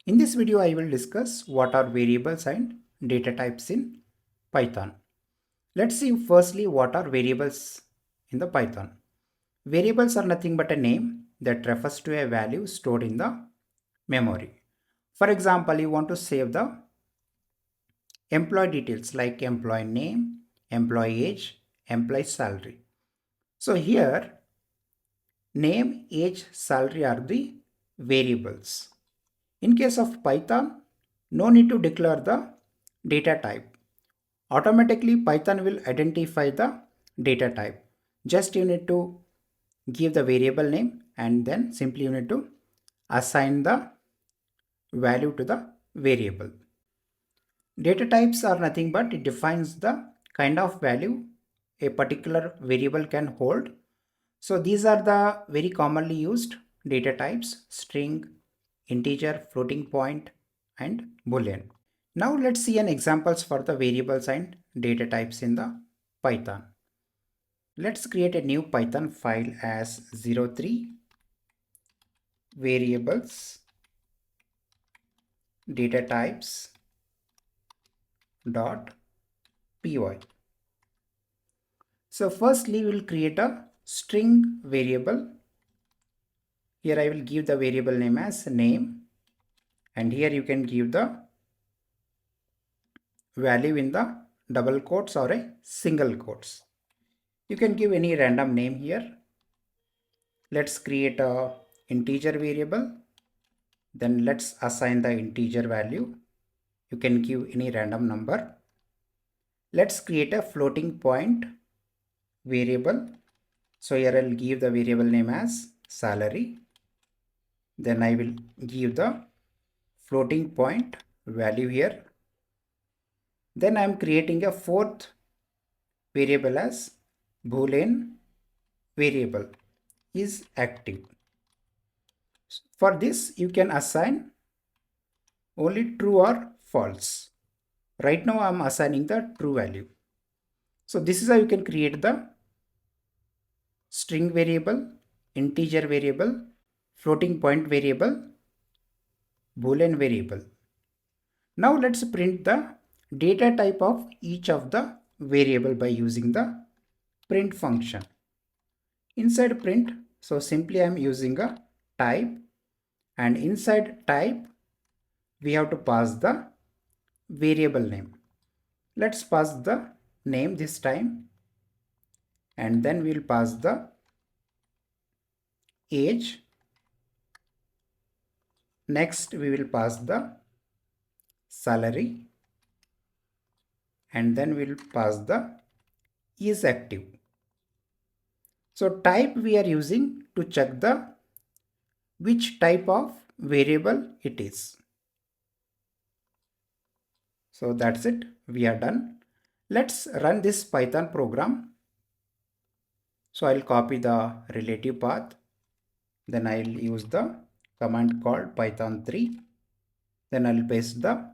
In this video, I will discuss what are variables and data types in Python. Let's see firstly what are variables in the Python. Variables are nothing but a name that refers to a value stored in the memory. For example, you want to save the employee details like employee name, employee age, employee salary. So here, name, age, salary are the variables. In case of Python, no need to declare the data type. Automatically Python will identify the data type. Just you need to give the variable name and then simply you need to assign the value to the variable. Data types are nothing but it defines the kind of value a particular variable can hold. So these are the very commonly used data types: string, integer, floating point, and boolean. Now let's see an examples for the variables and data types in the Python. Let's create a new Python file as 03 variables data types dot py. So firstly we'll create a string variable. Here I will give the variable name as name, and here you can give the value in the double quotes or a single quotes. You can give any random name here. Let's create a integer variable. Then let's assign the integer value. You can give any random number. Let's create a floating point variable. So here I'll give the variable name as salary. Then I will give the floating point value here. Then I am creating a fourth variable as boolean variable is active. For this you can assign only true or false. Right now I am assigning the true value. So this is how you can create the string variable, integer variable, floating point variable, boolean variable. Now let's print the data type of each of the variable by using the print function. Inside print, so simply I am using a type, and inside type we have to pass the variable name. Let's pass the name this time, and then we'll pass the age. Next we will pass the salary, and then we'll pass the is active. So type we are using to check the which type of variable it is. So that's it, we are done. Let's run this Python program. So I'll copy the relative path. Then I'll use the command called python3. Then I'll paste the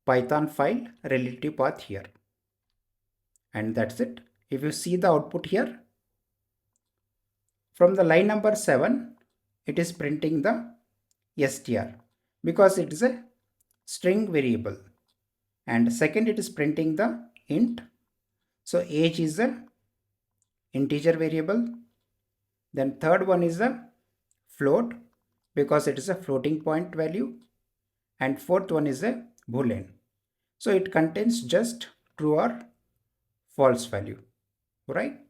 Python file relative path here. And that's it. If you see the output here, from the line number 7, it is printing the str because it is a string variable. And second, it is printing the int. So age is a integer variable. Then third one is a float because it is a floating point value. And fourth one is a boolean. So it contains just true or false value, right?